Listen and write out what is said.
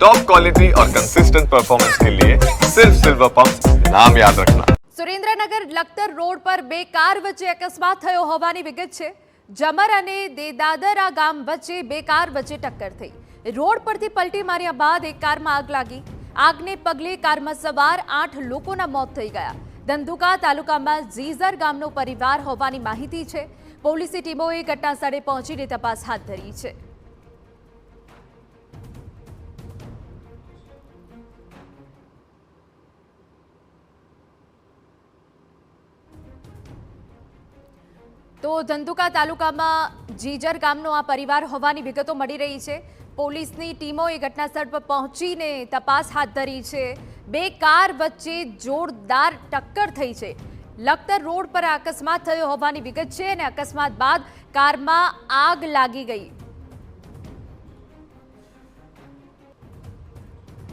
Top quality और consistent performance के लिए सिर्फ सिल्वर पंप नाम याद रखना। સુરેન્દ્રનગર લખતર રોડ પર બે કાર વચ્ચે અકસ્માત થયો હોવાની વિગત છે। જમર અને દેદાદરા ગામ વચ્ચે બે કાર વચ્ચે ટક્કર થઈ। રોડ પરથી પલટી માર્યા બાદ એક કારમાં આગ લાગી। આગને પગલે કારમાં સવાર 8 લોકોના મોત થઈ ગયા। ધંધુકા તાલુકામાં ઝીઝર ગામનો પરિવાર હોવાની માહિતી છે। પોલીસની ટીમોએ ઘટના સ્થળે પહોંચીને તપાસ હાથ ધરી છે। તો ધંધુકા તાલુકામાં જીજર ગામનો આ પરિવાર હોવાની વિગતો મળી રહી છે। પોલીસની ટીમોએ ઘટનાસ્થળ પર પહોંચીને તપાસ હાથ ધરી છે। બે કાર વચ્ચે જોરદાર ટક્કર થઈ છે। લખતર રોડ પર અકસ્માત થયો હોવાની વિગત છે અને અકસ્માત બાદ કારમાં આગ લાગી ગઈ।